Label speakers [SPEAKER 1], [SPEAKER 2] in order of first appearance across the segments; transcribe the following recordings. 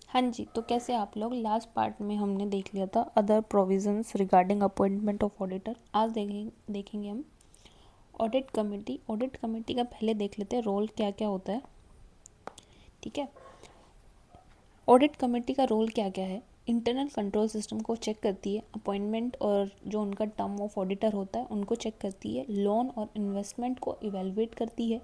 [SPEAKER 1] हाँ जी, तो कैसे आप लोग, लास्ट पार्ट में हमने देख लिया था other provisions regarding appointment of auditor. आज देखेंगे हम ऑडिट कमेटी। ऑडिट कमेटी का पहले देख लेते हैं रोल क्या क्या होता है। ठीक है, ऑडिट कमेटी का रोल क्या क्या है। इंटरनल कंट्रोल सिस्टम को चेक करती है, अपॉइंटमेंट और जो उनका टर्म ऑफ ऑडिटर होता है उनको चेक करती है, लोन और इन्वेस्टमेंट को इवेलुएट करती है,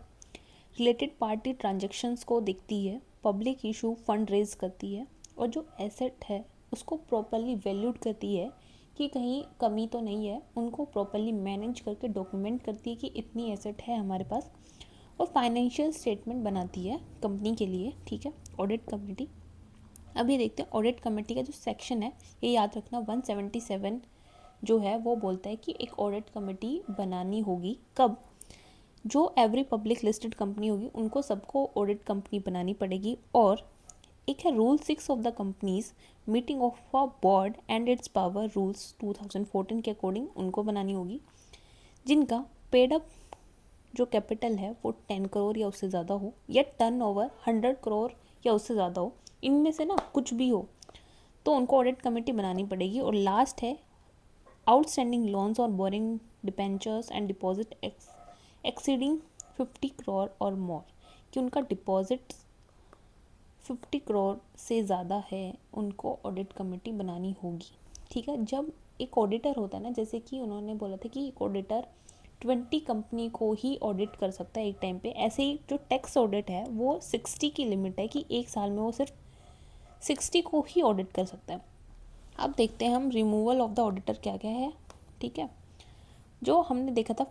[SPEAKER 1] रिलेटेड पार्टी ट्रांजैक्शंस को देखती है, पब्लिक इशू फंड रेज करती है और जो एसेट है उसको प्रॉपरली वैल्यूड करती है कि कहीं कमी तो नहीं है, उनको प्रॉपरली मैनेज करके डॉक्यूमेंट करती है कि इतनी एसेट है हमारे पास, और फाइनेंशियल स्टेटमेंट बनाती है कंपनी के लिए। ठीक है, ऑडिट कमेटी। अभी देखते हैं ऑडिट कमेटी का जो सेक्शन है, ये याद रखना 177 जो है वो बोलता है कि एक ऑडिट कमेटी बनानी होगी कब, जो एवरी पब्लिक लिस्टेड कंपनी होगी उनको सबको ऑडिट कंपनी बनानी पड़ेगी। और एक है rule 6 of the companies meeting of a board and it's power rules 2014 के अकॉर्डिंग उनको बनानी होगी, जिनका पेड अप जो कैपिटल है वो 10 करोड़ या उससे ज़्यादा हो, या टर्न ओवर 100 करोड़ या उससे ज़्यादा हो, इनमें से ना कुछ भी हो तो उनको ऑडिट कमेटी बनानी पड़ेगी। और लास्ट है outstanding loans or borrowing debentures and deposit exceeding 50 crore or more, कि उनका डिपॉजिट 50 करोड़ से ज़्यादा है, उनको ऑडिट कमेटी बनानी होगी। ठीक है, जब एक ऑडिटर होता है ना, जैसे कि उन्होंने बोला था कि एक ऑडिटर 20 कंपनी को ही ऑडिट कर सकता है एक टाइम पे, ऐसे ही जो टैक्स ऑडिट है वो 60 की लिमिट है कि एक साल में वो सिर्फ 60 को ही ऑडिट कर सकता है। अब देखते हैं हम रिमूवल ऑफ द ऑडिटर क्या क्या है। ठीक है, जो हमने देखा था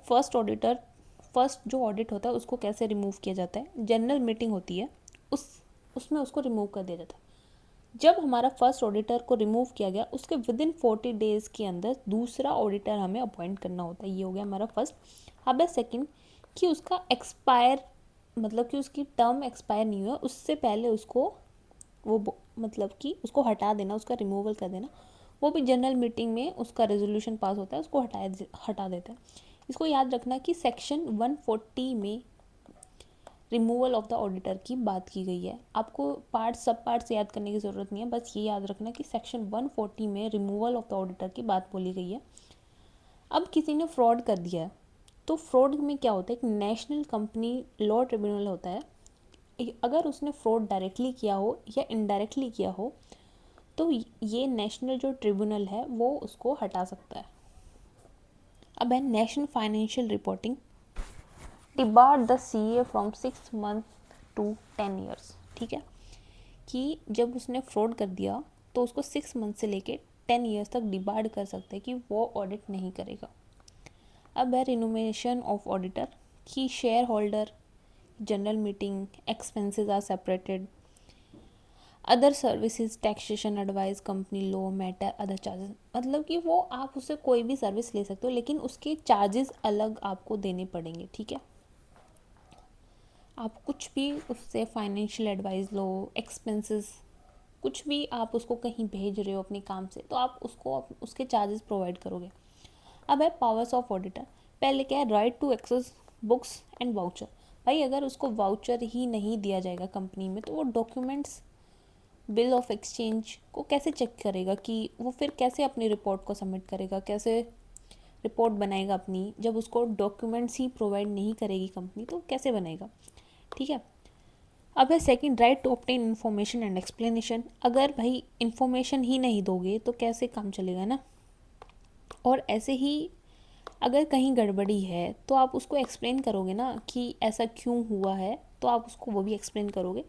[SPEAKER 1] फर्स्ट जो ऑडिट होता है उसको कैसे रिमूव किया जाता है, जनरल मीटिंग होती है, उसमें उसको रिमूव कर दिया जाता है। जब हमारा फर्स्ट ऑडिटर को रिमूव किया गया उसके विद इन 40 डेज के अंदर दूसरा ऑडिटर हमें अपॉइंट करना होता है। ये हो गया हमारा फर्स्ट। अब है सेकंड कि उसका एक्सपायर, मतलब कि उसकी टर्म एक्सपायर नहीं हुआ उससे पहले उसको मतलब कि उसको हटा देना, उसका रिमूवल कर देना। वो भी जनरल मीटिंग में उसका रेजोल्यूशन पास होता है, उसको हटा देता है। इसको याद रखना कि सेक्शन 140 में रिमूवल ऑफ द ऑडिटर की बात की गई है। आपको सब पार्ट्स याद करने की ज़रूरत नहीं है, बस ये याद रखना कि सेक्शन 140 में रिमूवल ऑफ द ऑडिटर की बात बोली गई है। अब किसी ने फ्रॉड कर दिया है, तो फ्रॉड में क्या होता है, एक नेशनल कंपनी लॉ ट्रिब्यूनल होता है, अगर उसने फ्रॉड डायरेक्टली किया हो या इनडायरेक्टली किया हो तो ये नेशनल जो ट्रिब्यूनल है वो उसको हटा सकता है। अब है national financial reporting, debarred the CA from 6 month to 10 years. ठीक है, कि जब उसने फ्रॉड कर दिया तो उसको 6 मंथ से लेके 10 ईयर्स तक डिबार्ड कर सकते हैं कि वो ऑडिट नहीं करेगा। अब है रिनोमिनेशन ऑफ ऑडिटर, कि share holder general meeting expenses are separated, other services taxation advice company law matter other charges, मतलब कि वो आप उससे कोई भी सर्विस ले सकते हो लेकिन उसके चार्जेस अलग आपको देने पड़ेंगे। ठीक है, आप कुछ भी उससे फाइनेंशियल एडवाइस लो, एक्सपेंसेस कुछ भी आप उसको कहीं भेज रहे हो अपने काम से तो आप उसको उसके चार्जेस प्रोवाइड करोगे। अब है पावर्स ऑफ ऑडिटर। पहले क्या है, right to access books and voucher. भाई अगर उसको वाउचर ही नहीं दिया जाएगा कंपनी में तो वो डॉक्यूमेंट्स बिल ऑफ एक्सचेंज को कैसे चेक करेगा, कि वो फिर कैसे अपनी रिपोर्ट को सबमिट करेगा, कैसे रिपोर्ट बनाएगा अपनी, जब उसको डॉक्यूमेंट्स ही प्रोवाइड नहीं करेगी कंपनी तो कैसे बनाएगा। ठीक है, अब है second, right to obtain information and explanation. अगर भाई इन्फॉर्मेशन ही नहीं दोगे तो कैसे काम चलेगा ना। और ऐसे ही अगर कहीं गड़बड़ी है तो आप उसको एक्सप्लेन करोगे ना कि ऐसा क्यों हुआ है, तो आप उसको वो भी एक्सप्लेन करोगे।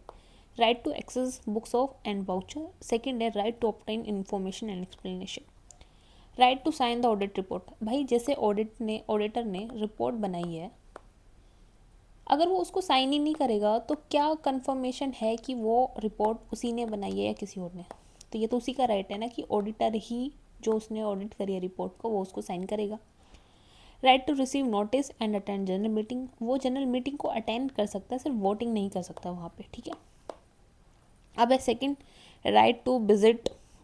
[SPEAKER 1] Right to access books of and voucher. Second है right to obtain information and explanation. Right to sign the audit report. भाई जैसे ऑडिटर ने रिपोर्ट बनाई है, अगर वो उसको साइन ही नहीं करेगा तो क्या कंफर्मेशन है कि वो रिपोर्ट उसी ने बनाई है या किसी और ने। तो ये तो उसी का राइट है ना कि ऑडिटर ही जो उसने ऑडिट करी है रिपोर्ट को वो उसको साइन करेगा। Right to receive notice and attend general meeting. वो जनरल मीटिंग को अटेंड कर सकता है, सिर्फ वोटिंग नहीं कर सकता वहाँ पे। ठीक है, अब है second, right to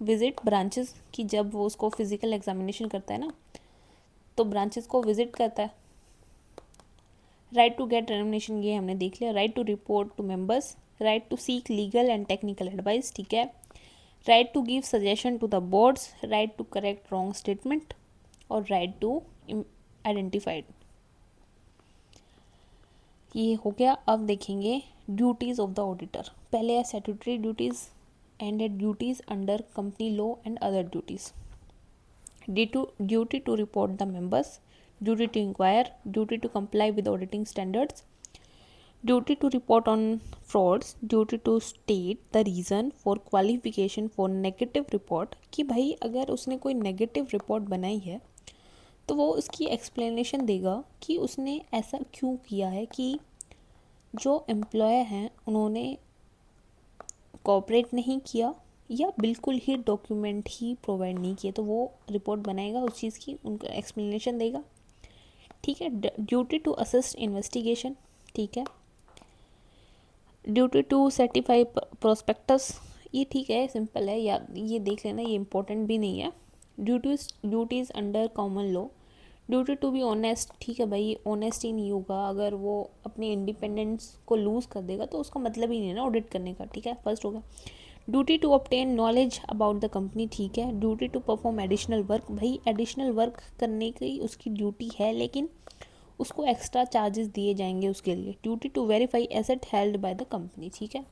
[SPEAKER 1] visit branches, कि जब वो उसको फिजिकल एग्जामिनेशन करता है ना तो ब्रांचेस को विजिट करता है। राइट टू गेट रेनोमिनेशन, ये हमने देख लिया। Right to report to members, right to seek legal and technical advice, ठीक है, right to give suggestion to the boards, right to correct wrong statement और राइट टू आइडेंटिफाइड। ये हो गया। अब देखेंगे ड्यूटीज़ ऑफ द ऑडिटर। पहले है statutory duties and duties under company law and other duties. Duty to report the members, duty to inquire, duty to comply with auditing standards, duty to report on frauds, duty to state the reason for qualification for negative report, कि भाई अगर उसने कोई negative report बनाई है तो वो उसकी एक्सप्लेनेशन देगा कि उसने ऐसा क्यों किया है, कि जो एम्प्लॉयर हैं उन्होंने कोऑपरेट नहीं किया या बिल्कुल ही डॉक्यूमेंट ही प्रोवाइड नहीं किए, तो वो रिपोर्ट बनाएगा उस चीज़ की, उनका एक्सप्लेनेशन देगा, ठीक है। ड्यूटी टू असिस्ट इन्वेस्टिगेशन, ठीक है। ड्यूटी टू सर्टिफाई प्रोस्पेक्टस, ये ठीक है, सिंपल है, या ये देख लेना, ये इंपॉर्टेंट भी नहीं है। Duties under common law, duty to be honest, ठीक है भाई, ऑनेस्ट ही नहीं होगा, अगर वो अपनी इंडिपेंडेंस को लूज़ कर देगा तो उसका मतलब ही नहीं है ना ऑडिट करने का, ठीक है, फर्स्ट होगा। Duty to obtain knowledge about the company, ठीक है। Duty to perform additional work, भाई एडिशनल वर्क करने की उसकी ड्यूटी है लेकिन उसको एक्स्ट्रा चार्जेस दिए जाएंगे उसके लिए। Duty to verify asset held by the company, ठीक है।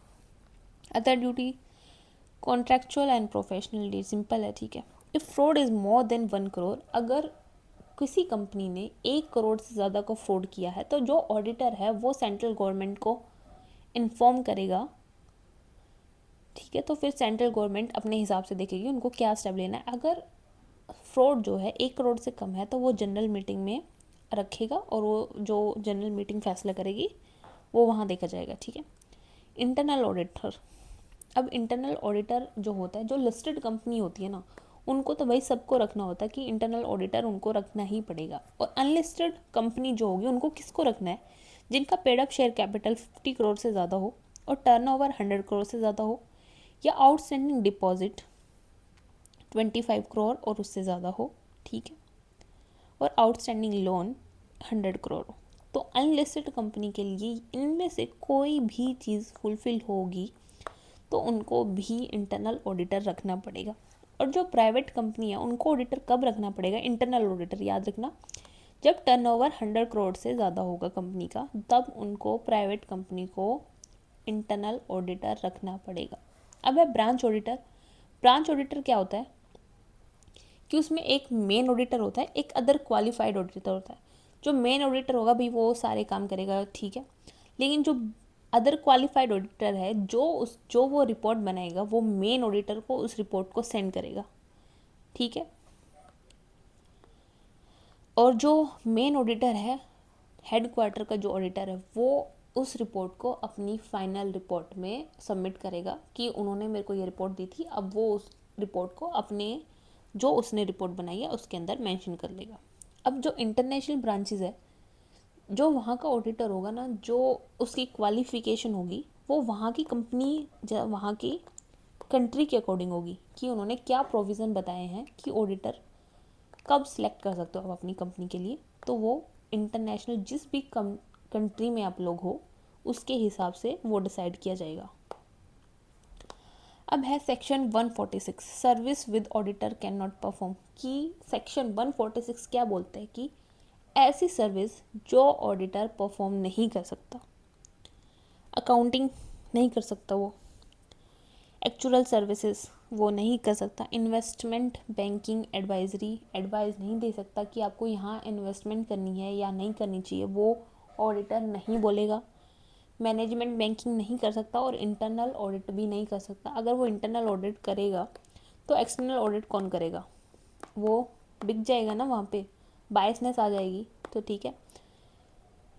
[SPEAKER 1] Other duty contractual and professional D, simple है, ठीक है। If fraud is more than 1 crore, अगर किसी कंपनी ने 1 करोड़ से ज़्यादा को फ्रॉड किया है तो जो ऑडिटर है वो सेंट्रल गवर्नमेंट को इन्फॉर्म करेगा, ठीक है। तो फिर सेंट्रल गवर्नमेंट अपने हिसाब से देखेगी उनको क्या स्टेप लेना है। अगर फ्रॉड जो है 1 करोड़ से कम है तो वो जनरल मीटिंग में रखेगा और वो जो जनरल मीटिंग फैसला करेगी वो वहाँ देखा जाएगा, ठीक है। इंटरनल ऑडिटर, अब इंटरनल ऑडिटर जो होता है, जो लिस्टेड कंपनी होती है ना, उनको तो भाई सबको रखना होता है कि इंटरनल ऑडिटर उनको रखना ही पड़ेगा। और अनलिस्टेड कंपनी जो होगी उनको किसको रखना है, जिनका paid up share capital 50 crore से ज़्यादा हो और टर्नओवर 100 करोड़ से ज़्यादा हो, या आउटस्टैंडिंग डिपॉजिट 25 करोड़ और उससे ज़्यादा हो, ठीक है, और आउटस्टैंडिंग लोन 100 करोड़ हो। तो अनलिस्टेड कंपनी के लिए इनमें से कोई भी चीज़ फुलफिल होगी तो उनको भी इंटरनल ऑडिटर रखना पड़ेगा। और जो प्राइवेट कंपनी है उनको ऑडिटर कब रखना पड़ेगा, इंटरनल ऑडिटर, याद रखना, जब टर्नओवर 100 करोड़ से ज़्यादा होगा कंपनी का, तब उनको प्राइवेट कंपनी को इंटरनल ऑडिटर रखना पड़ेगा। अब है ब्रांच ऑडिटर। ब्रांच ऑडिटर क्या होता है कि उसमें एक मेन ऑडिटर होता है, एक अदर क्वालिफाइड ऑडिटर होता है। जो मेन ऑडिटर होगा भाई वो सारे काम करेगा, ठीक है, लेकिन जो अदर क्वालिफाइड ऑडिटर है जो वो रिपोर्ट बनाएगा वो मेन ऑडिटर को उस रिपोर्ट को सेंड करेगा, ठीक है। और जो मेन ऑडिटर है, हेड क्वार्टर का जो ऑडिटर है, वो उस रिपोर्ट को अपनी फाइनल रिपोर्ट में सबमिट करेगा कि उन्होंने मेरे को ये रिपोर्ट दी थी। अब वो उस रिपोर्ट को अपने जो उसने रिपोर्ट बनाई है उसके अंदर मेंशन कर लेगा। अब जो इंटरनेशनल ब्रांचेस है, जो वहाँ का ऑडिटर होगा ना, जो उसकी क्वालिफिकेशन होगी वो वहाँ की कंपनी, वहाँ की कंट्री के अकॉर्डिंग होगी कि उन्होंने क्या प्रोविज़न बताए हैं कि ऑडिटर कब सिलेक्ट कर सकते हो आप अपनी कंपनी के लिए। तो वो इंटरनेशनल जिस भी कंट्री में आप लोग हो उसके हिसाब से वो डिसाइड किया जाएगा। अब है section 146, service with auditor can not perform, कि सेक्शन 146 क्या बोलते हैं कि ऐसी सर्विस जो ऑडिटर परफॉर्म नहीं कर सकता, अकाउंटिंग नहीं कर सकता, वो एक्चुअल सर्विसेज वो नहीं कर सकता, इन्वेस्टमेंट बैंकिंग एडवाइजरी एडवाइस नहीं दे सकता कि आपको यहाँ इन्वेस्टमेंट करनी है या नहीं करनी चाहिए, वो ऑडिटर नहीं बोलेगा। मैनेजमेंट बैंकिंग नहीं कर सकता और इंटरनल ऑडिट भी नहीं कर सकता। अगर वो इंटरनल ऑडिट करेगा तो एक्सटर्नल ऑडिट कौन करेगा, वो बिक जाएगा ना, वहाँ पे बायसनेस आ जाएगी। तो ठीक है,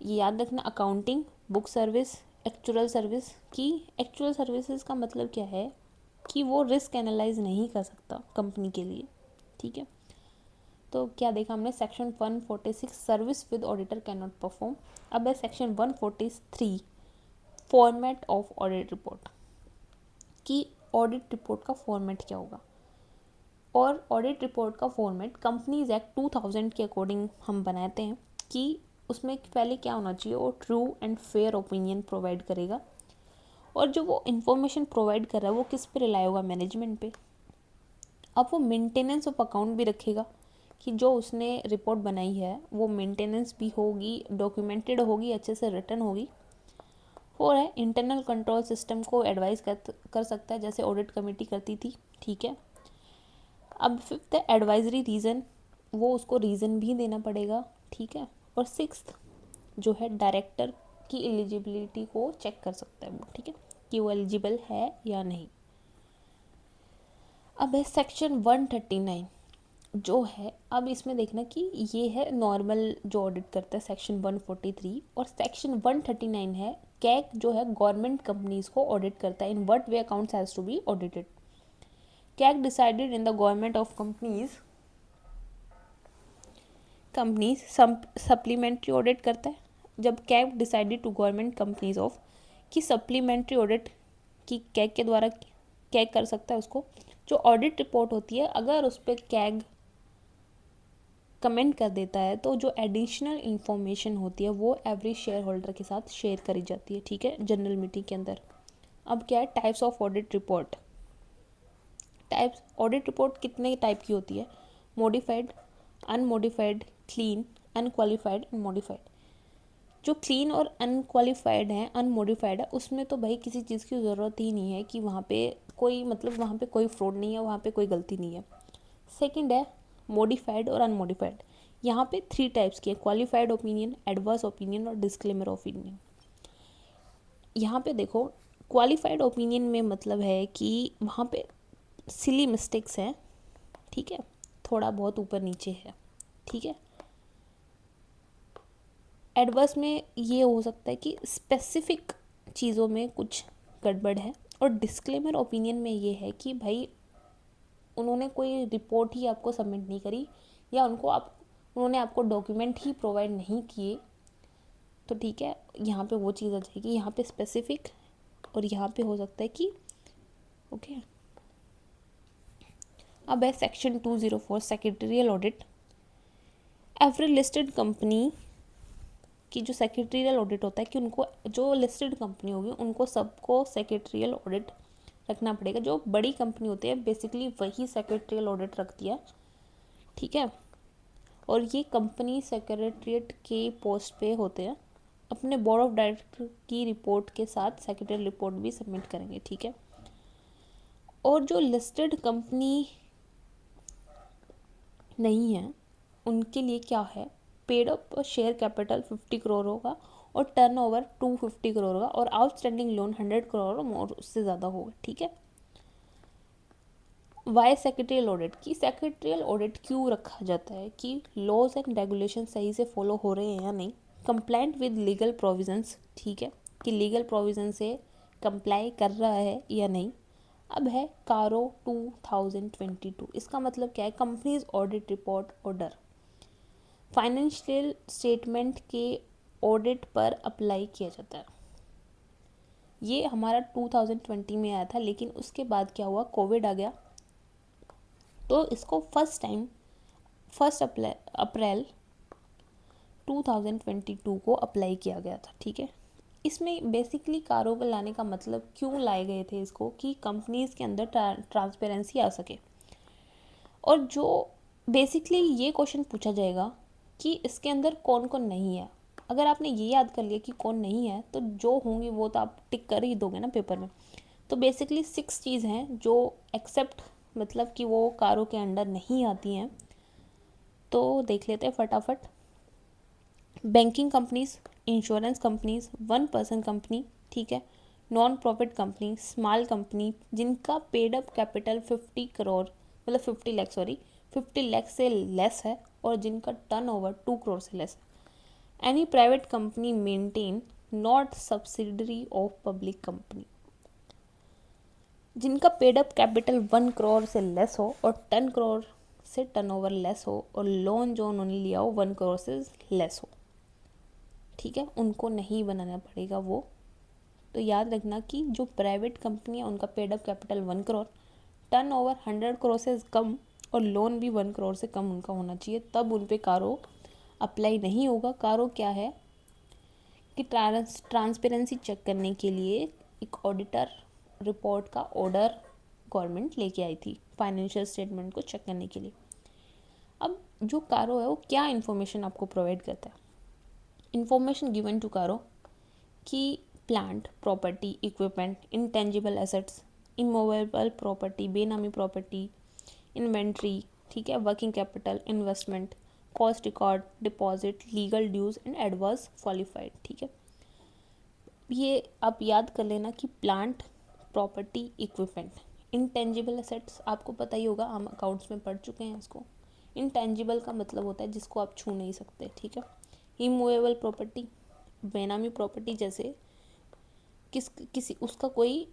[SPEAKER 1] ये याद रखना। Accounting, book service, actual service, की एक्चुअल सर्विसेज का मतलब क्या है कि वो रिस्क एनालाइज नहीं कर सकता कंपनी के लिए, ठीक है। तो क्या देखा हमने, section 146 service with auditor can not perform. अब है section 143 format of audit report, कि ऑडिट रिपोर्ट का फॉर्मेट क्या होगा। और ऑडिट रिपोर्ट का फॉर्मेट कंपनीज एक्ट 2000 के अकॉर्डिंग हम बनाते हैं कि उसमें पहले क्या होना चाहिए, वो true and fair opinion provide करेगा। और जो वो इन्फॉर्मेशन प्रोवाइड कर रहा है वो किस पे रिलाई होगा, मैनेजमेंट पे। अब वो मेंटेनेंस ऑफ अकाउंट भी रखेगा कि जो उसने रिपोर्ट बनाई है वो मेंटेनेंस भी होगी, डॉक्यूमेंटेड होगी, अच्छे से रिटर्न होगी। और है इंटरनल कंट्रोल सिस्टम को एडवाइस कर सकता है जैसे ऑडिट कमेटी करती थी, ठीक है। अब फिफ्थ है एडवाइजरी रीज़न, वो उसको रीज़न भी देना पड़ेगा, ठीक है। और सिक्स्थ जो है डायरेक्टर की एलिजिबिलिटी को चेक कर सकता है वो, ठीक है, कि वो एलिजिबल है या नहीं। अब है सेक्शन 139 जो है, अब इसमें देखना कि ये है नॉर्मल जो ऑडिट करता है सेक्शन 143, और सेक्शन 139 है कैग जो है गवर्नमेंट कंपनीज को ऑडिट करता है, in what way accounts has to be audited. CAG decided in the government of companies supplementary audit करता है। जब CAG decided to government companies of कि सप्लीमेंट्री ऑडिट की कैग के द्वारा कैग कर सकता है उसको, जो ऑडिट रिपोर्ट होती है अगर उस पर कैग कमेंट कर देता है तो जो एडिशनल इन्फॉर्मेशन होती है वो एवरी शेयर होल्डर के साथ शेयर करी जाती है, ठीक है, जनरल मीटिंग के अंदर। अब क्या है types of audit report. Types audit report कितने टाइप की होती है, modified, unmodified, clean, unqualified and modified. जो क्लीन और अनक्वालिफाइड है, अनमॉडिफाइड है, उसमें तो भाई किसी चीज़ की ज़रूरत ही नहीं है कि वहाँ पे कोई मतलब वहाँ पे कोई फ्रॉड नहीं है, वहाँ पे कोई गलती नहीं है। सेकंड है मॉडिफाइड और अनमॉडिफाइड। यहाँ पे 3 टाइप्स की है, क्वालिफाइड ओपिनियन, एडवर्स ओपिनियन और डिस्क्लेमर ओपिनियन। यहाँ पे देखो क्वालिफाइड ओपिनियन में मतलब है कि वहाँ पे सिली मिस्टेक्स हैं, ठीक है, थोड़ा बहुत ऊपर नीचे है, ठीक है। एडवर्स में ये हो सकता है कि स्पेसिफिक चीज़ों में कुछ गड़बड़ है, और डिस्क्लेमर ओपिनियन में ये है कि भाई उन्होंने कोई रिपोर्ट ही आपको सबमिट नहीं करी, या उन्होंने आपको डॉक्यूमेंट ही प्रोवाइड नहीं किए, तो ठीक है यहाँ पे वो चीज़ आ जाएगी। यहाँ पे स्पेसिफिक और यहाँ पे हो सकता है कि ओके। अब है section 204 secretarial audit. Every listed company की जो सेक्रेटरियल ऑडिट होता है कि उनको जो लिस्टेड कंपनी होगी उनको सबको सेक्रेटरियल ऑडिट रखना पड़ेगा। जो बड़ी कंपनी होती है बेसिकली वही सेक्रेटरियल ऑडिट रखती है, ठीक है। और ये कंपनी सेक्रेटरीट के पोस्ट पे होते हैं, अपने बोर्ड ऑफ डायरेक्टर की रिपोर्ट के साथ सेक्रेटरियल रिपोर्ट भी सबमिट करेंगे, ठीक है। और जो लिस्टेड कंपनी नहीं है उनके लिए क्या है, paid up share capital 50 crore होगा और टर्नओवर 250 करोड़ होगा, और आउटस्टैंडिंग लोन 100 करोड़ और उससे ज़्यादा होगा, ठीक है। वाई सेक्रेटरियल ऑडिट की सेक्रेटरियल ऑडिट क्यों रखा जाता है कि लॉज एंड रेगुलेशन सही से फॉलो हो रहे हैं या नहीं, कंप्लाइंट विद लीगल प्रोविजंस, ठीक है, कि लीगल प्रोविजन से कंप्लाई कर रहा है या नहीं। अब है कारो 2022, इसका मतलब क्या है, companies audit report order financial statement के ऑडिट पर अप्लाई किया जाता है। ये हमारा 2020 में आया था, लेकिन उसके बाद क्या हुआ, कोविड आ गया, तो इसको फर्स्ट अप्रैल 2022 को अप्लाई किया गया था, ठीक है। इसमें बेसिकली कारोबार लाने का मतलब क्यों लाए गए थे इसको, कि कंपनीज के अंदर ट्रांसपेरेंसी आ सके। और जो बेसिकली ये क्वेश्चन पूछा जाएगा कि इसके अंदर कौन कौन नहीं है। अगर आपने ये याद कर लिया कि कौन नहीं है तो जो होंगी वो तो आप टिक कर ही दोगे ना पेपर में। तो बेसिकली 6 चीज़ हैं जो एक्सेप्ट मतलब कि वो कारों के अंडर नहीं आती हैं, तो देख लेते हैं फटाफट। Banking companies, insurance companies, 1 person company, ठीक है, non profit company, small company जिनका पेड अप कैपिटल 50 करोड़ मतलब 50 लाख 50 लाख से लेस है, और जिनका टर्नओवर 2 करोड़ से लेस है। Any private company maintain not subsidiary of public company, जिनका पेड अप कैपिटल 1 करोड़ से लेस हो और 10 करोड़ से टर्नओवर लेस हो, और लोन जो उन्होंने लिया हो 1 करोड़ से लेस हो, ठीक है, उनको नहीं बनाना पड़ेगा वो। तो याद रखना कि जो प्राइवेट कंपनी है उनका paid up capital 1 crore, turnover 100 crore से कम और लोन भी 1 करोड़ से कम उनका होना चाहिए, तब उन पे कारो अप्लाई नहीं होगा। कारो क्या है कि ट्रांसपेरेंसी चेक करने के लिए एक ऑडिटर रिपोर्ट का ऑर्डर गवर्नमेंट लेके आई थी फाइनेंशियल स्टेटमेंट को चेक करने के लिए। अब जो कारो है वो क्या इन्फॉर्मेशन आपको प्रोवाइड करता है? इन्फॉर्मेशन गिवन टू कारो कि plant, property, equipment, intangible assets, immovable property, benami property, inventory, ठीक है, working capital, investment, cost record, deposit, legal dues and adverse qualified, ठीक है। ये आप याद कर लेना कि plant, property, equipment, intangible assets आपको पता ही होगा, हम अकाउंट्स में पढ़ चुके हैं इसको। इंटेंजिबल का मतलब होता है जिसको आप छू नहीं सकते, ठीक है। इमूवेबल प्रॉपर्टी, बेनामी प्रॉपर्टी, जैसे किसी उसका कोई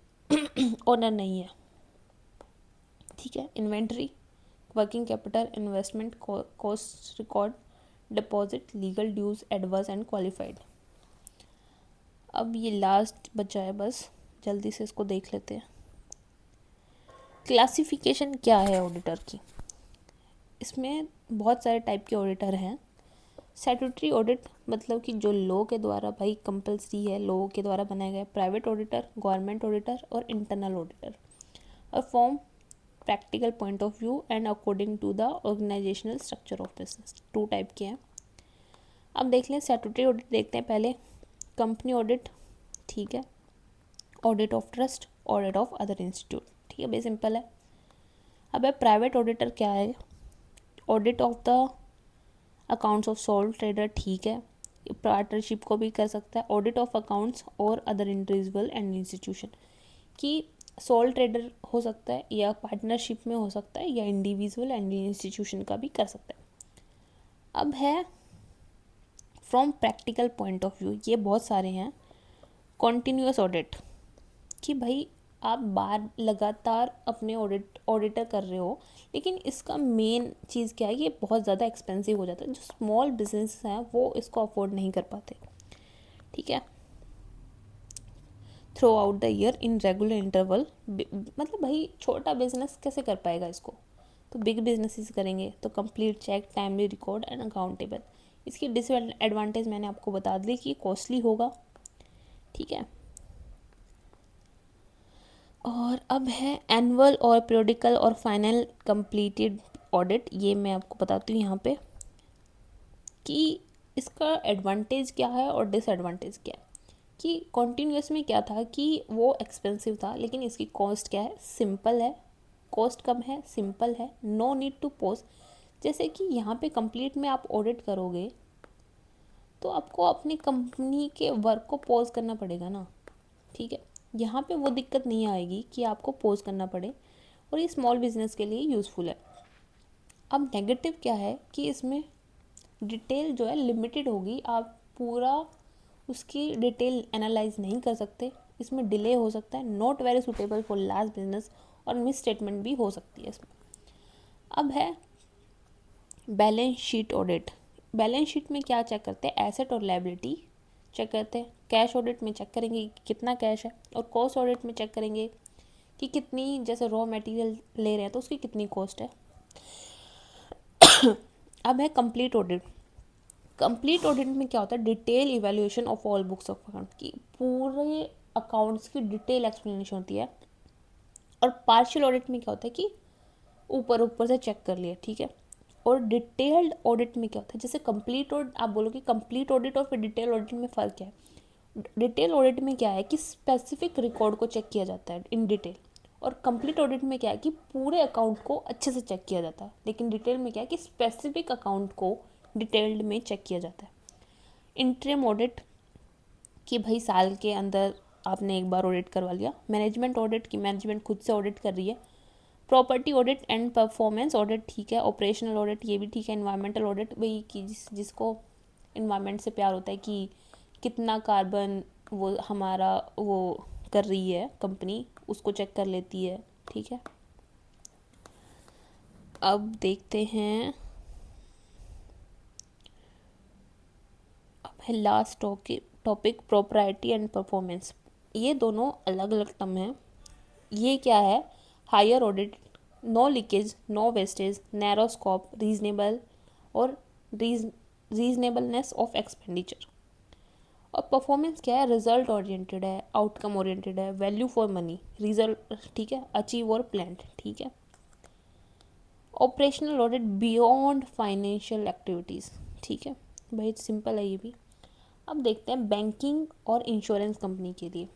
[SPEAKER 1] ओनर नहीं है, ठीक है। Inventory, working capital, investment, cost record, deposit, legal dues, adverse and qualified. अब ये लास्ट बचा है, बस जल्दी से इसको देख लेते हैं। क्लासिफिकेशन क्या है ऑडिटर की? इसमें बहुत सारे टाइप के ऑडिटर हैं। स्टैट्यूटरी ऑडिट मतलब कि जो लॉ के द्वारा भाई कंपलसरी है, लॉ के द्वारा बनाया गया। प्राइवेट ऑडिटर, गवर्नमेंट ऑडिटर और इंटरनल ऑडिटर। और from practical point of view and according to the organisational structure of business. 2 type के हैं। अब देख लें स्टैट्यूटरी ऑडिट देखते हैं पहले। कंपनी ऑडिट, ठीक है, audit of trust, audit of other institute, ठीक है, बे सिंपल है। अब है प्राइवेट ऑडिटर क्या है? Audit of the accounts of soul trader, ठीक है, पार्टनरशिप को भी कर सकता है। ऑडिट ऑफ अकाउंट्स और अदर इंडिविजुअल एंड इंस्टीट्यूशन, कि सोल ट्रेडर हो सकता है या पार्टनरशिप में हो सकता है या इंडिविजुअल एंड इंस्टीट्यूशन का भी कर सकता है। अब है from practical point of view, ये बहुत सारे हैं। कॉन्टीन्यूअस ऑडिट, कि भाई आप बार लगातार अपने ऑडिटर कर रहे हो, लेकिन इसका मेन चीज़ क्या है, ये बहुत ज़्यादा एक्सपेंसिव हो जाता है। जो स्मॉल बिजनेस हैं वो इसको अफोर्ड नहीं कर पाते, ठीक है। Through out the year in regular interval, मतलब भाई छोटा बिजनेस कैसे कर पाएगा इसको, तो बिग बिजनेसेस करेंगे। तो complete check, timely record and accountable. इसकी डिसएडवांटेज मैंने आपको बता दी कि कॉस्टली होगा, ठीक है। और अब है एनुअल और पीरियोडिकल और फाइनल कंप्लीटेड ऑडिट। ये मैं आपको बताती हूँ यहाँ पे कि इसका एडवांटेज क्या है और डिसएडवांटेज क्या है। कि कॉन्टीन्यूस में क्या था कि वो एक्सपेंसिव था, लेकिन इसकी कॉस्ट क्या है, सिंपल है, कॉस्ट कम है, सिंपल है, नो नीड टू पोज। जैसे कि यहाँ पे कंप्लीट में आप ऑडिट करोगे तो आपको अपनी कंपनी के वर्क को पॉज करना पड़ेगा ना, ठीक है। यहाँ पे वो दिक्कत नहीं आएगी कि आपको पॉज करना पड़े, और ये स्मॉल बिजनेस के लिए यूज़फुल है। अब नेगेटिव क्या है कि इसमें डिटेल जो है लिमिटेड होगी, आप पूरा उसकी डिटेल एनालाइज नहीं कर सकते, इसमें डिले हो सकता है, not very suitable for large business, और मिस स्टेटमेंट भी हो सकती है इसमें। अब है balance sheet audit. Balance sheet में क्या चेक करते हैं, एसेट और लायबिलिटी चेक करते हैं। कैश ऑडिट में चेक करेंगे कि कितना कैश है, और कॉस्ट ऑडिट में चेक करेंगे कि कितनी, जैसे रॉ मटेरियल ले रहे हैं तो उसकी कितनी कॉस्ट है। अब है कंप्लीट ऑडिट। कंप्लीट ऑडिट में क्या होता है, detail evaluation of all books of account, की पूरे अकाउंट्स की डिटेल एक्सप्लेनेशन होती है। और पार्शियल ऑडिट में क्या होता है कि ऊपर ऊपर से चेक कर लिया, ठीक है। और डिटेल्ड ऑडिट में क्या होता है, जैसे कंप्लीट ऑडिट, आप बोलोगे कंप्लीट ऑडिट और फिर डिटेल ऑडिट में फ़र्क क्या है। डिटेल ऑडिट में क्या है कि स्पेसिफिक रिकॉर्ड को चेक किया जाता है इन डिटेल, और कंप्लीट ऑडिट में क्या है कि पूरे अकाउंट को अच्छे से चेक किया जाता है। लेकिन डिटेल में क्या है कि स्पेसिफिक अकाउंट को डिटेल्ड में चेक किया जाता है। इंटरिम ऑडिट, कि भाई साल के अंदर आपने एक बार ऑडिट करवा लिया। मैनेजमेंट ऑडिट, की मैनेजमेंट खुद से ऑडिट कर रही है। Property audit and performance audit, ठीक है। ऑपरेशनल ऑडिट, ये भी ठीक है। इन्वायरमेंटल ऑडिट, वही कि जिसको इन्वायरमेंट से प्यार होता है कि कितना कार्बन वो हमारा वो कर रही है कंपनी, उसको चेक कर लेती है, ठीक है। अब देखते हैं, अब है last topic propriety and performance. ये दोनों अलग अलग टर्म हैं। ये क्या है, higher audit, no leakage, no wastage, narrow scope, reasonable और रीजनेबलनेस ऑफ एक्सपेंडिचर। और परफॉर्मेंस क्या है, रिजल्ट ओरिएंटेड है, आउटकम ओरिएंटेड है, वैल्यू फॉर मनी, रिजल्ट, ठीक है, अचीव और प्लान, ठीक है। Operational audit beyond financial activities, ठीक है, बहुत सिंपल है ये भी। अब देखते हैं बैंकिंग और इंश्योरेंस कंपनी के लिए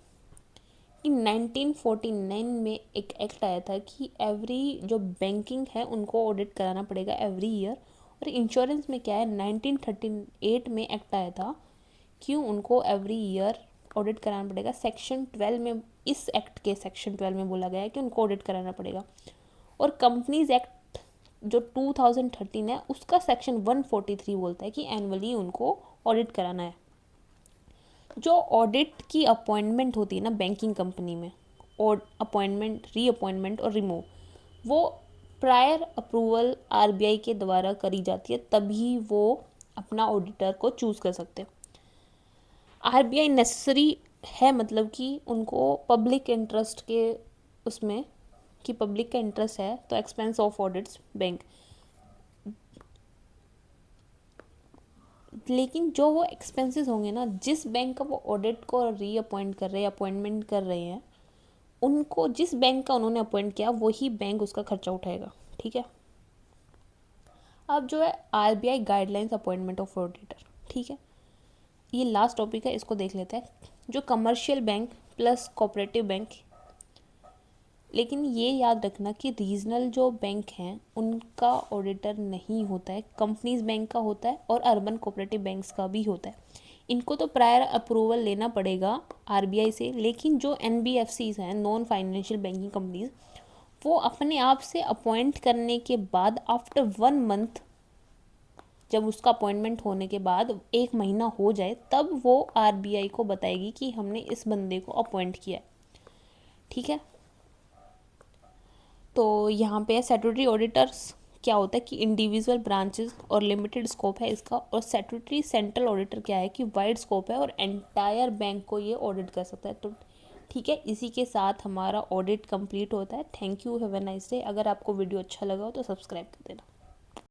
[SPEAKER 1] कि 1949 में एक एक्ट आया था कि एवरी जो बैंकिंग है उनको ऑडिट कराना पड़ेगा एवरी ईयर। और इंश्योरेंस में क्या है, 1938 में एक्ट आया था कि उनको एवरी ईयर ऑडिट कराना पड़ेगा। सेक्शन 12 में, इस एक्ट के सेक्शन 12 में बोला गया है कि उनको ऑडिट कराना पड़ेगा। और कंपनीज एक्ट जो 2013 है उसका सेक्शन 143 बोलता है कि एनुअली उनको ऑडिट कराना है। जो ऑडिट की अपॉइंटमेंट होती है ना बैंकिंग कंपनी में, और अपॉइंटमेंट, रीअपॉइंटमेंट और रिमूव, वो प्रायर अप्रूवल आरबीआई के द्वारा करी जाती है, तभी वो अपना ऑडिटर को चूज़ कर सकते हैं। आरबीआई नेसेसरी है, मतलब कि उनको पब्लिक इंटरेस्ट के उसमें, कि पब्लिक का इंटरेस्ट है तो एक्सपेंस ऑफ ऑडिट्स बैंक, लेकिन जो वो एक्सपेंसेस होंगे ना, जिस बैंक का वो ऑडिट को रीअपॉइंट कर रहे हैं, अपॉइंटमेंट कर रहे हैं, उनको जिस बैंक का उन्होंने अपॉइंट किया वही बैंक उसका खर्चा उठाएगा, ठीक है। अब जो है RBI guidelines appointment of auditor, ठीक है, ये लास्ट टॉपिक है, इसको देख लेते हैं। जो commercial bank plus cooperative bank, लेकिन ये याद रखना कि रीजनल जो बैंक हैं उनका ऑडिटर नहीं होता है, कंपनीज बैंक का होता है और अर्बन कोऑपरेटिव बैंक्स का भी होता है। इनको तो प्रायर अप्रूवल लेना पड़ेगा आरबीआई से, लेकिन जो एनबीएफसीज हैं, नॉन फाइनेंशियल बैंकिंग कंपनीज, वो अपने आप से अपॉइंट करने के बाद आफ्टर 1 मंथ, जब उसका अपॉइंटमेंट होने के बाद 1 महीना हो जाए, तब वो आरबीआई को बताएगी कि हमने इस बंदे को अपॉइंट किया है, ठीक है। तो यहाँ पे स्टैट्यूटरी ऑडिटर्स क्या होता है कि इंडिविजुअल ब्रांचेस और लिमिटेड स्कोप है इसका, और स्टैट्यूटरी सेंट्रल ऑडिटर क्या है कि वाइड स्कोप है और एंटायर बैंक को ये ऑडिट कर सकता है। तो ठीक है, इसी के साथ हमारा ऑडिट कंप्लीट होता है। Thank you, have a nice day. अगर आपको वीडियो अच्छा लगा हो तो सब्सक्राइब कर देना।